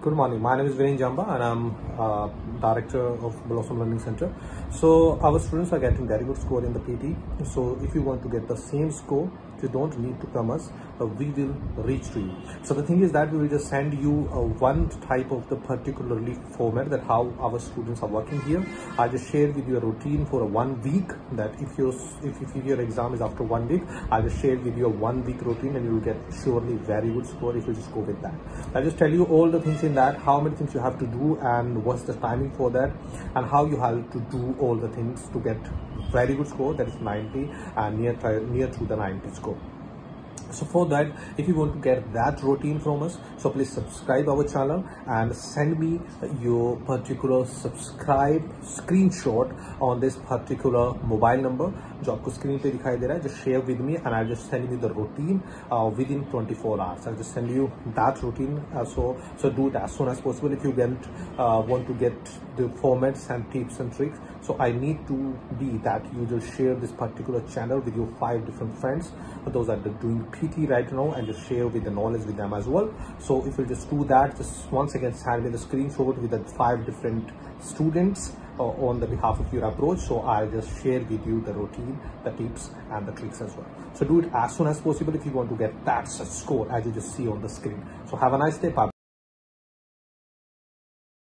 Good morning. My name is Viren and I'm Director of Blossom Learning Center. So our students are getting very good score in the PTE. So if you want to get the same score, you don't need to come us. We will reach to you. So the thing is that we will just send you one type of the particularly format that how our students are working here. I just share with you a routine for a 1 week, that if your exam is after 1 week, I just share with you a 1 week routine and you will get surely very good score if you just go with that. I just tell you all the things in that, how many things you have to do and what's the timing for that, and how you have to do all the things to get very good score, that is 90 and near to the 90 score. So for that, if you want to get that routine from us, so please subscribe our channel and send me your particular subscribe screenshot on this particular mobile number जो आपको screen पे दिखाई दे रहा है. Just share with me and I'll just send you the routine within 24 hours. I'll just send you that routine. So do it as soon as possible if you want to get the formats and tips and tricks. So I need to be that you just share this particular channel with your 5 different friends. Those are doing PT right now, and just share with the knowledge with them as well. So if you just do that, just once again send me the screenshot with the 5 different students on the behalf of your approach. So I'll just share with you the routine, the tips and the tricks as well. So do it as soon as possible if you want to get that score as you just see on the screen. So have a nice day. Bye.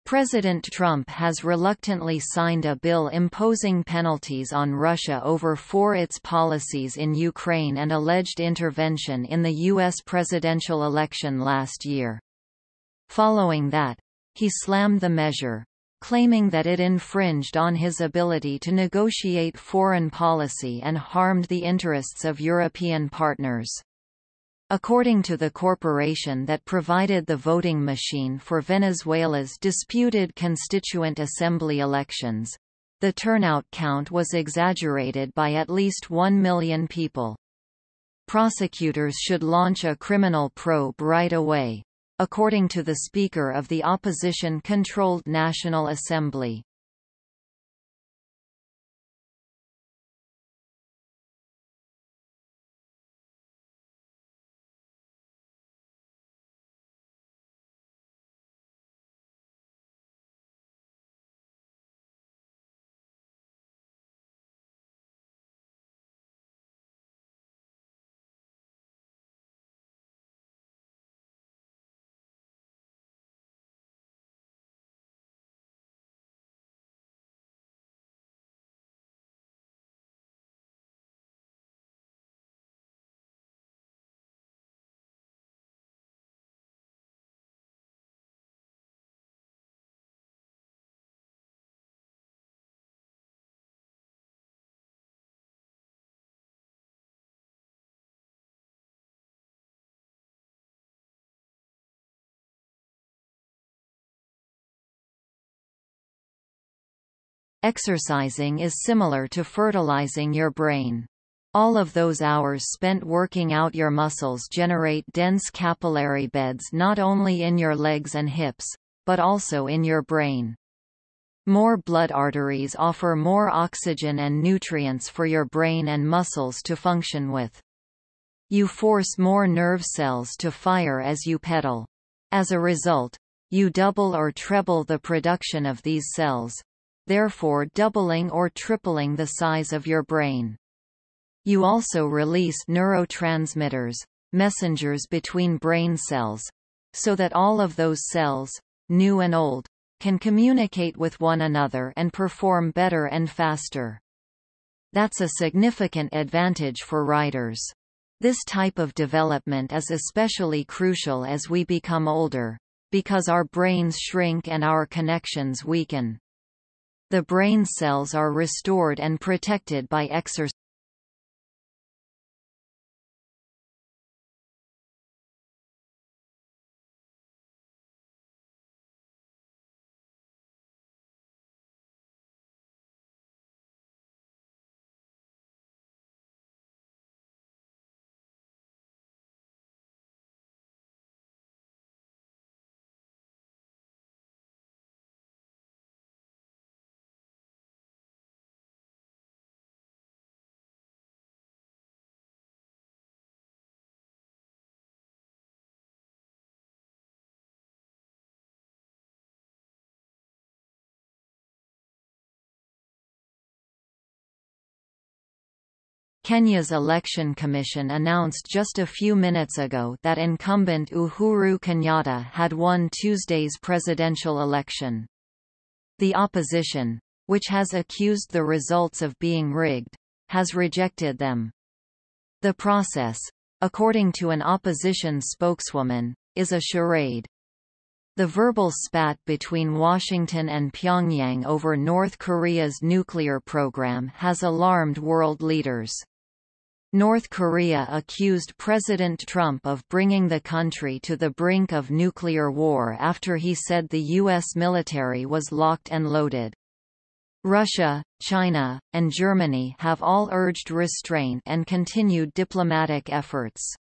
President Trump has reluctantly signed a bill imposing penalties on Russia for its policies in Ukraine and alleged intervention in the U.S. presidential election last year. Following that, he slammed the measure, claiming that it infringed on his ability to negotiate foreign policy and harmed the interests of European partners. According to the corporation that provided the voting machine for Venezuela's disputed Constituent Assembly elections, the turnout count was exaggerated by at least 1 million people. Prosecutors should launch a criminal probe right away, according to the Speaker of the opposition-controlled National Assembly. Exercising is similar to fertilizing your brain. All of those hours spent working out your muscles generate dense capillary beds not only in your legs and hips, but also in your brain. More blood arteries offer more oxygen and nutrients for your brain and muscles to function with. You force more nerve cells to fire as you pedal. As a result, you double or treble the production of these cells, therefore doubling or tripling the size of your brain. You also release neurotransmitters, messengers between brain cells, so that all of those cells, new and old, can communicate with one another and perform better and faster. That's a significant advantage for riders. This type of development is especially crucial as we become older, because our brains shrink and our connections weaken. The brain cells are restored and protected by exercise. Kenya's election commission announced just a few minutes ago that incumbent Uhuru Kenyatta had won Tuesday's presidential election. The opposition, which has accused the results of being rigged, has rejected them. The process, according to an opposition spokeswoman, is a charade. The verbal spat between Washington and Pyongyang over North Korea's nuclear program has alarmed world leaders. North Korea accused President Trump of bringing the country to the brink of nuclear war after he said the U.S. military was locked and loaded. Russia, China, and Germany have all urged restraint and continued diplomatic efforts.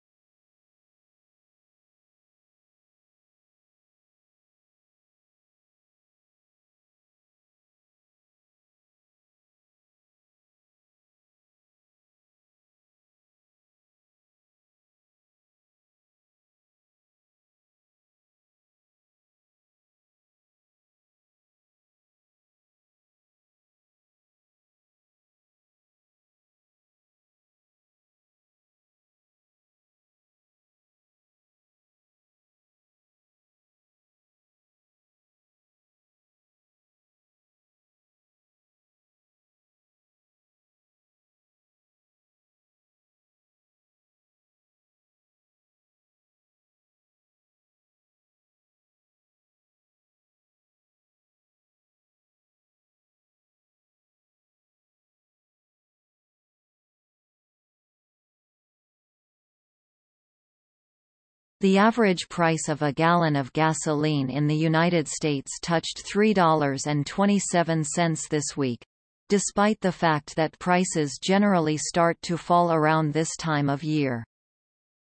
The average price of a gallon of gasoline in the United States touched $3.27 this week, despite the fact that prices generally start to fall around this time of year.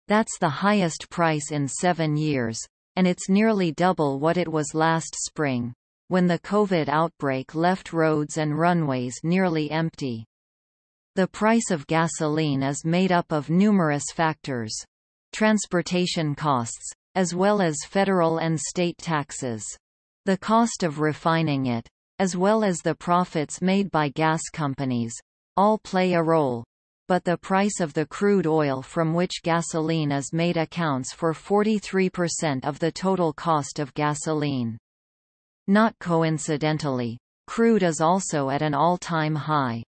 That's the highest price in 7 years, and it's nearly double what it was last spring, when the COVID outbreak left roads and runways nearly empty. The price of gasoline is made up of numerous factors. Transportation costs, as well as federal and state taxes. The cost of refining it, as well as the profits made by gas companies, all play a role. But the price of the crude oil from which gasoline is made accounts for 43% of the total cost of gasoline. Not coincidentally, crude is also at an all-time high.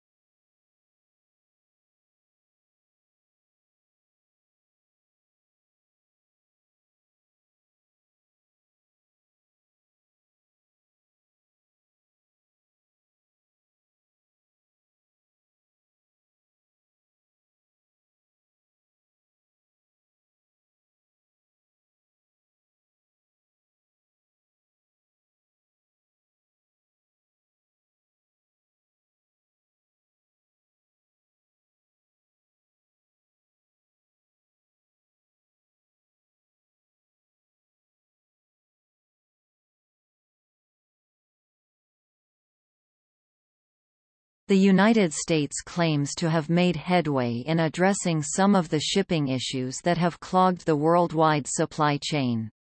The United States claims to have made headway in addressing some of the shipping issues that have clogged the worldwide supply chain.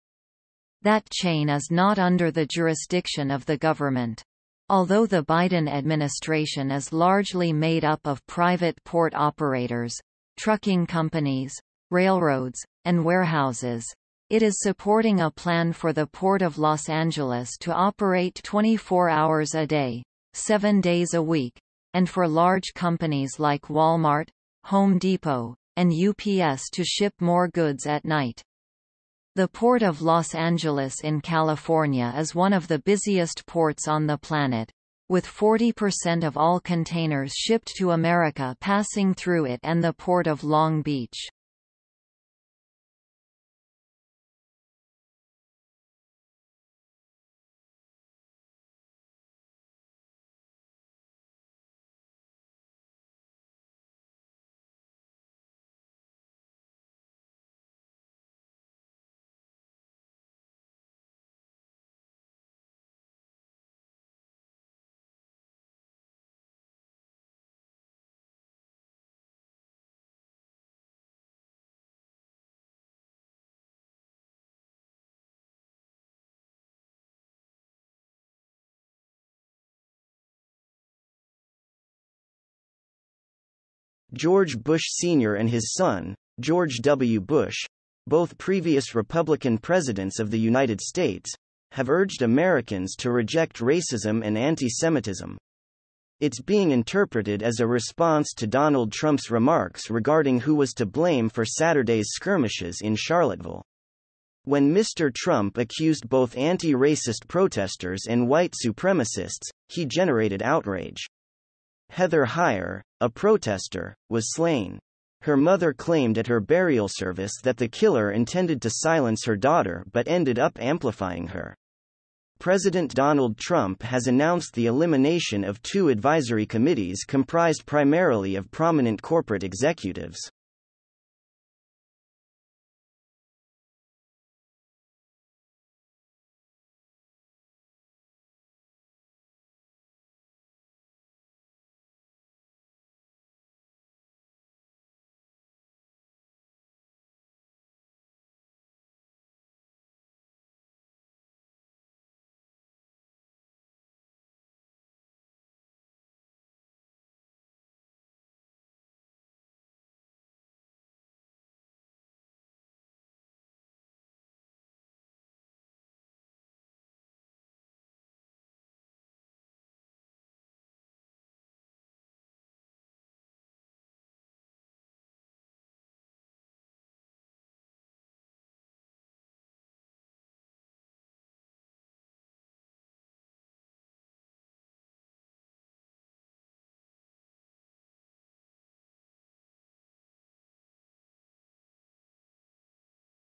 That chain is not under the jurisdiction of the government. Although the Biden administration is largely made up of private port operators, trucking companies, railroads, and warehouses, it is supporting a plan for the Port of Los Angeles to operate 24 hours a day, 7 days a week, and for large companies like Walmart, Home Depot, and UPS to ship more goods at night. The Port of Los Angeles in California is one of the busiest ports on the planet, with 40% of all containers shipped to America passing through it and the Port of Long Beach. George Bush Sr. and his son, George W. Bush, both previous Republican presidents of the United States, have urged Americans to reject racism and anti-Semitism. It's being interpreted as a response to Donald Trump's remarks regarding who was to blame for Saturday's skirmishes in Charlottesville. When Mr. Trump accused both anti-racist protesters and white supremacists, he generated outrage. Heather Heyer, a protester, was slain. Her mother claimed at her burial service that the killer intended to silence her daughter but ended up amplifying her. President Donald Trump has announced the elimination of 2 advisory committees comprised primarily of prominent corporate executives.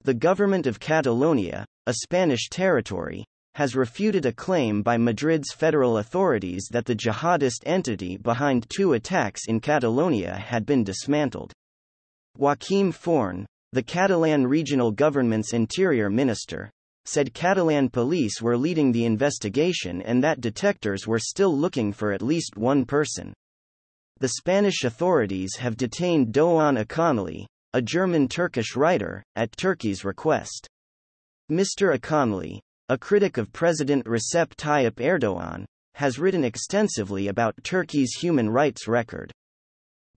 The government of Catalonia, a Spanish territory, has refuted a claim by Madrid's federal authorities that the jihadist entity behind 2 attacks in Catalonia had been dismantled. Joaquim Forn, the Catalan regional government's interior minister, said Catalan police were leading the investigation and that detectives were still looking for at least 1 person. The Spanish authorities have detained Doğan Akanlı, a German-Turkish writer, at Turkey's request. Mr. Akanlı, a critic of President Recep Tayyip Erdoğan, has written extensively about Turkey's human rights record.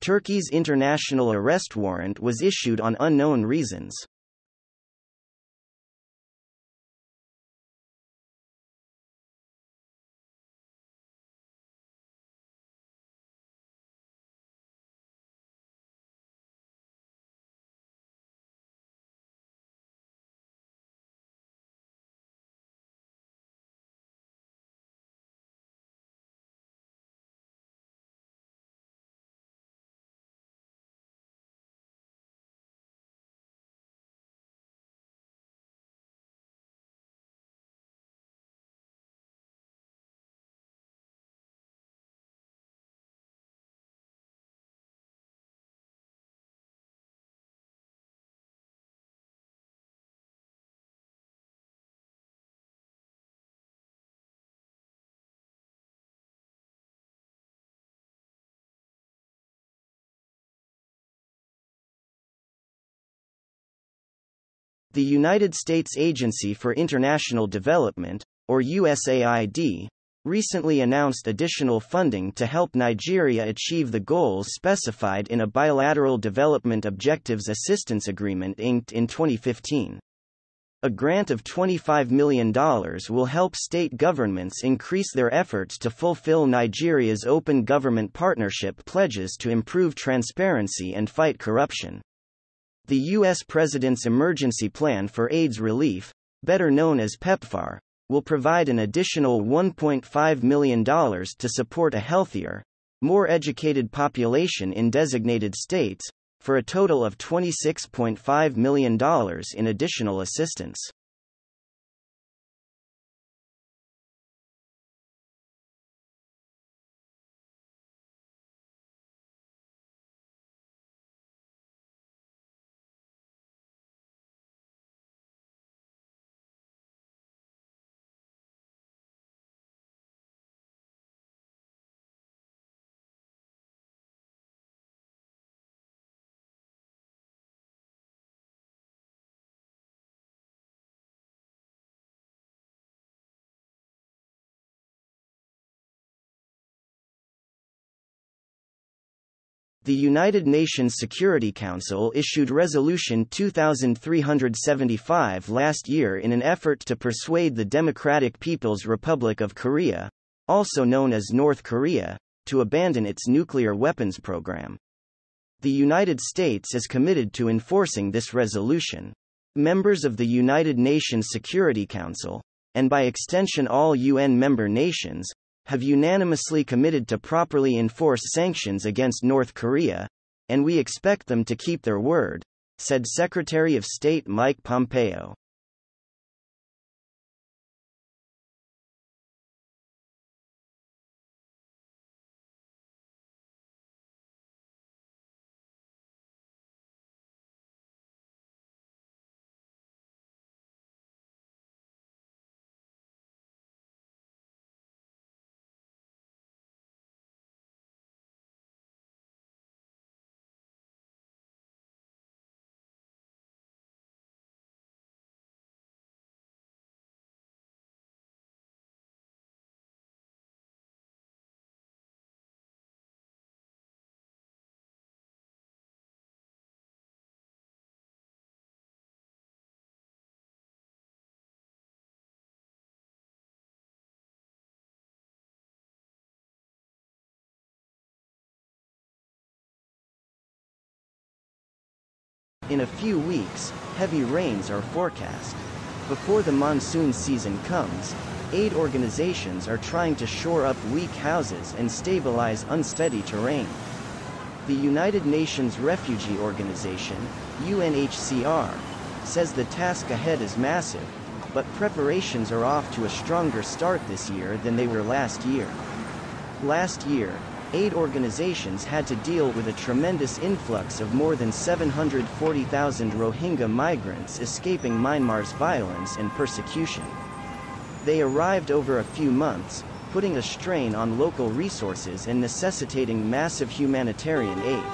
Turkey's international arrest warrant was issued on unknown reasons. The United States Agency for International Development, or USAID, recently announced additional funding to help Nigeria achieve the goals specified in a Bilateral Development Objectives Assistance Agreement inked in 2015. A grant of $25 million will help state governments increase their efforts to fulfill Nigeria's Open Government Partnership pledges to improve transparency and fight corruption. The U.S. President's Emergency Plan for AIDS Relief, better known as PEPFAR, will provide an additional $1.5 million to support a healthier, more educated population in designated states, for a total of $26.5 million in additional assistance. The United Nations Security Council issued Resolution 2375 last year in an effort to persuade the Democratic People's Republic of Korea, also known as North Korea, to abandon its nuclear weapons program. The United States is committed to enforcing this resolution. Members of the United Nations Security Council, and by extension all UN member nations, have unanimously committed to properly enforce sanctions against North Korea, and we expect them to keep their word, said Secretary of State Mike Pompeo. In a few weeks, heavy rains are forecast. Before the monsoon season comes, aid organizations are trying to shore up weak houses and stabilize unsteady terrain. The United Nations Refugee Organization, UNHCR, says the task ahead is massive, but preparations are off to a stronger start this year than they were last year. Last year, aid organizations had to deal with a tremendous influx of more than 740,000 Rohingya migrants escaping Myanmar's violence and persecution. They arrived over a few months, putting a strain on local resources and necessitating massive humanitarian aid.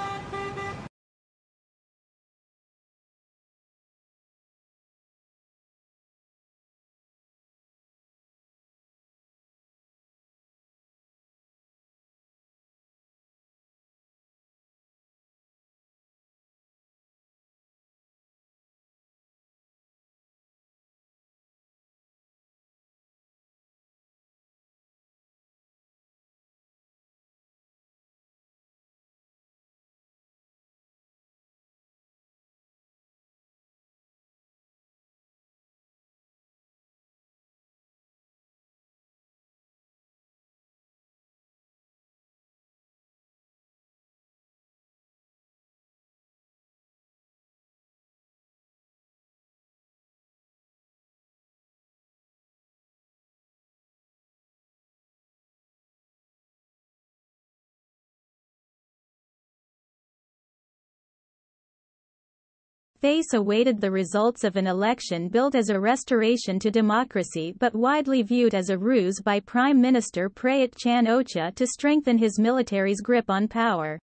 Face awaited the results of an election billed as a restoration to democracy but widely viewed as a ruse by Prime Minister Prayut Chan-o-cha to strengthen his military's grip on power.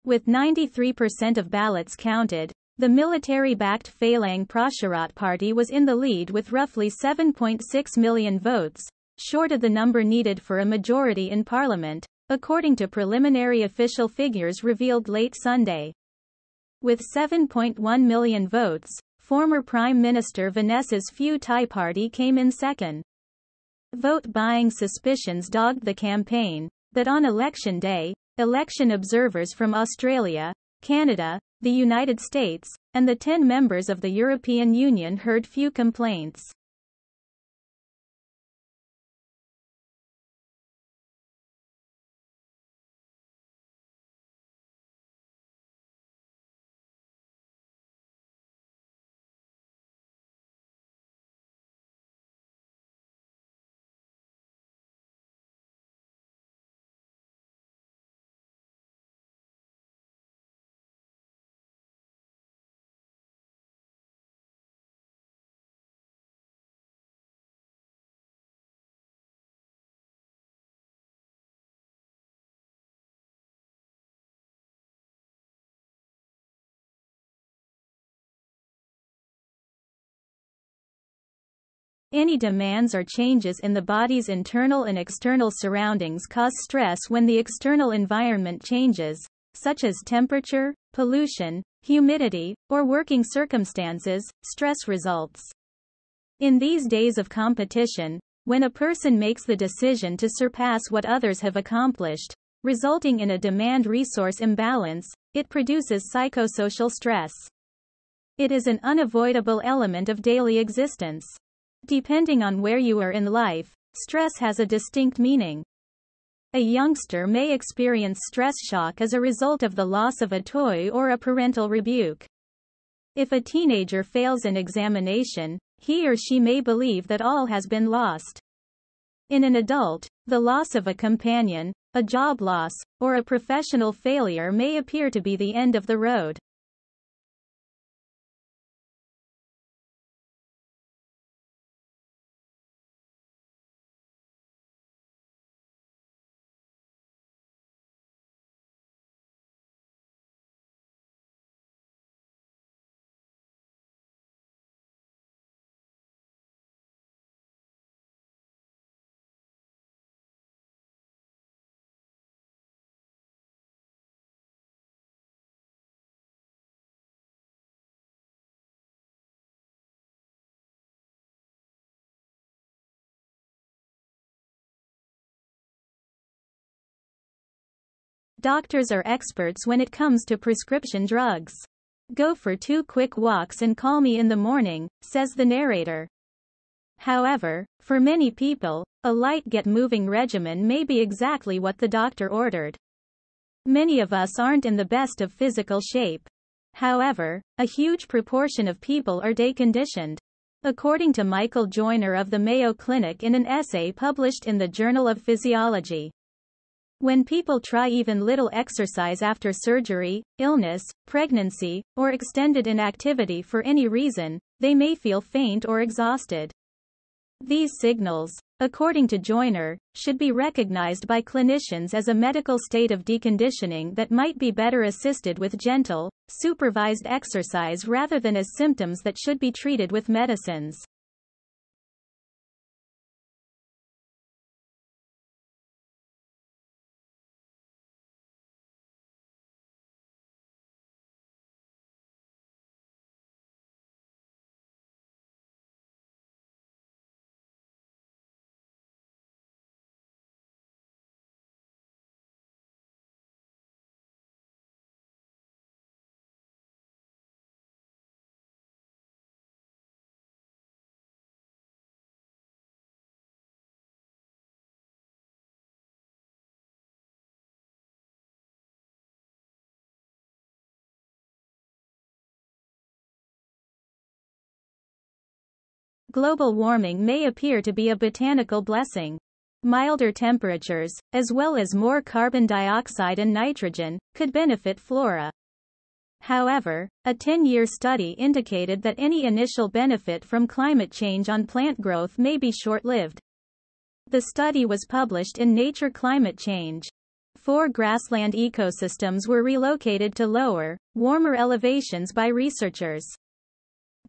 With 93% of ballots counted, the military-backed Phalang Pracharat Party was in the lead with roughly 7.6 million votes, short of the number needed for a majority in parliament, according to preliminary official figures revealed late Sunday. With 7.1 million votes, former Prime Minister Vanessa's Pheu Thai party came in second. Vote-buying suspicions dogged the campaign, but on election day, election observers from Australia, Canada, the United States, and the 10 members of the European Union heard few complaints. Any demands or changes in the body's internal and external surroundings cause stress when the external environment changes, such as temperature, pollution, humidity, or working circumstances, stress results. In these days of competition, when a person makes the decision to surpass what others have accomplished, resulting in a demand-resource imbalance, it produces psychosocial stress. It is an unavoidable element of daily existence. Depending on where you are in life, stress has a distinct meaning. A youngster may experience stress shock as a result of the loss of a toy or a parental rebuke. If a teenager fails an examination, he or she may believe that all has been lost. In an adult, the loss of a companion, a job loss, or a professional failure may appear to be the end of the road. Doctors are experts when it comes to prescription drugs. Go for 2 quick walks and call me in the morning, says the narrator. However, for many people, a light get-moving regimen may be exactly what the doctor ordered. Many of us aren't in the best of physical shape. However, a huge proportion of people are day-conditioned. According to Michael Joyner of the Mayo Clinic in an essay published in the Journal of Physiology, when people try even little exercise after surgery, illness, pregnancy, or extended inactivity for any reason, they may feel faint or exhausted. These signals, according to Joyner, should be recognized by clinicians as a medical state of deconditioning that might be better assisted with gentle, supervised exercise rather than as symptoms that should be treated with medicines. Global warming may appear to be a botanical blessing. Milder temperatures, as well as more carbon dioxide and nitrogen, could benefit flora. However, a 10-year study indicated that any initial benefit from climate change on plant growth may be short-lived. The study was published in Nature Climate Change. 4 grassland ecosystems were relocated to lower, warmer elevations by researchers.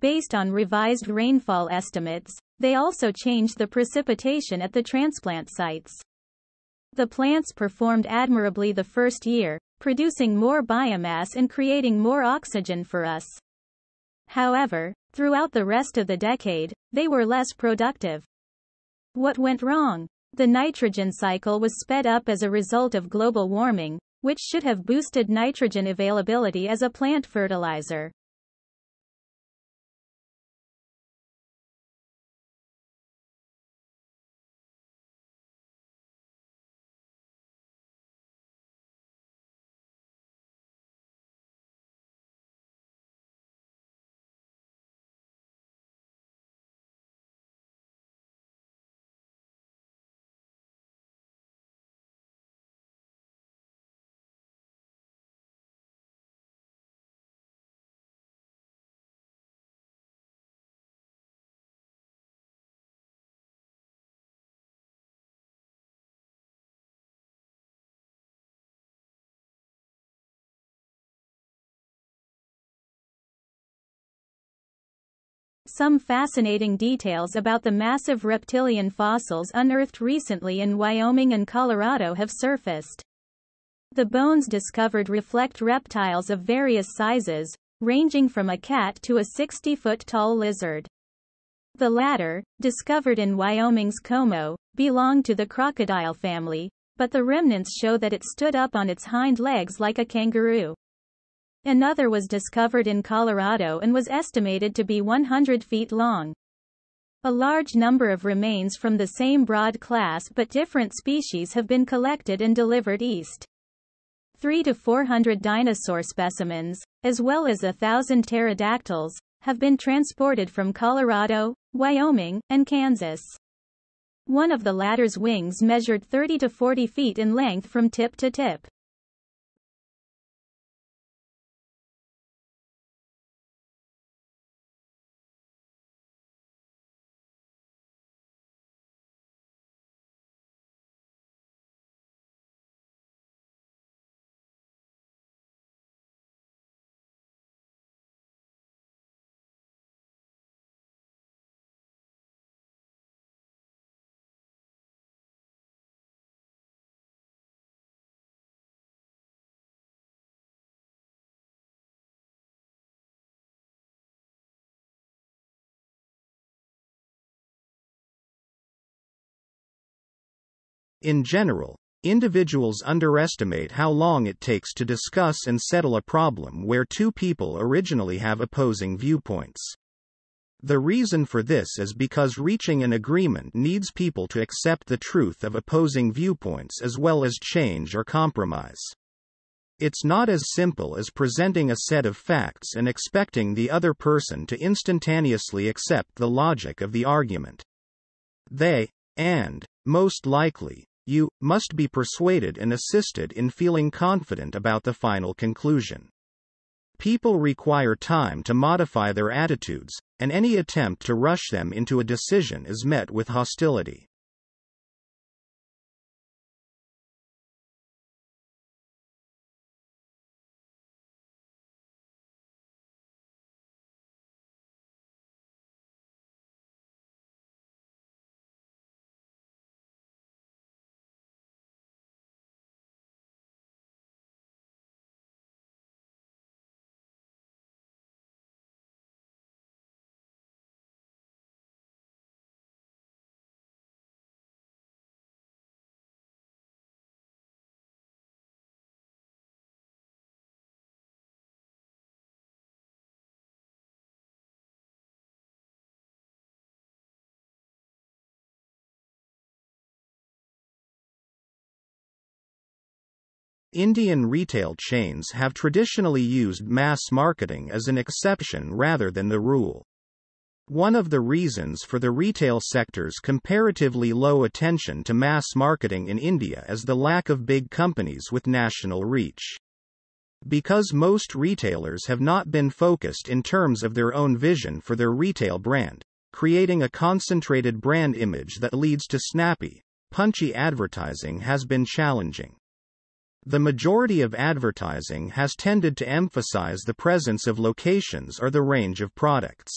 Based on revised rainfall estimates, they also changed the precipitation at the transplant sites. The plants performed admirably the first year, producing more biomass and creating more oxygen for us. However, throughout the rest of the decade, they were less productive. What went wrong? The nitrogen cycle was sped up as a result of global warming, which should have boosted nitrogen availability as a plant fertilizer. Some fascinating details about the massive reptilian fossils unearthed recently in Wyoming and Colorado have surfaced. The bones discovered reflect reptiles of various sizes, ranging from a cat to a 60-foot-tall lizard. The latter, discovered in Wyoming's Como, belonged to the crocodile family, but the remnants show that it stood up on its hind legs like a kangaroo. Another was discovered in Colorado and was estimated to be 100 feet long. A large number of remains from the same broad class but different species have been collected and delivered east. 300 to 400 dinosaur specimens, as well as 1,000 pterodactyls, have been transported from Colorado, Wyoming, and Kansas. One of the latter's wings measured 30 to 40 feet in length from tip to tip. In general, individuals underestimate how long it takes to discuss and settle a problem where two people originally have opposing viewpoints. The reason for this is because reaching an agreement needs people to accept the truth of opposing viewpoints as well as change or compromise. It's not as simple as presenting a set of facts and expecting the other person to instantaneously accept the logic of the argument. They, and, most likely, you, must be persuaded and assisted in feeling confident about the final conclusion. People require time to modify their attitudes, and any attempt to rush them into a decision is met with hostility. Indian retail chains have traditionally used mass marketing as an exception rather than the rule. One of the reasons for the retail sector's comparatively low attention to mass marketing in India is the lack of big companies with national reach. Because most retailers have not been focused in terms of their own vision for their retail brand, creating a concentrated brand image that leads to snappy, punchy advertising has been challenging. The majority of advertising has tended to emphasize the presence of locations or the range of products.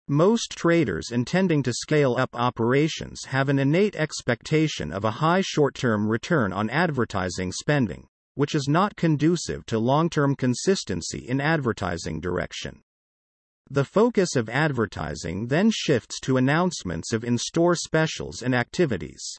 Most traders intending to scale up operations have an innate expectation of a high short-term return on advertising spending, which is not conducive to long-term consistency in advertising direction. The focus of advertising then shifts to announcements of in-store specials and activities.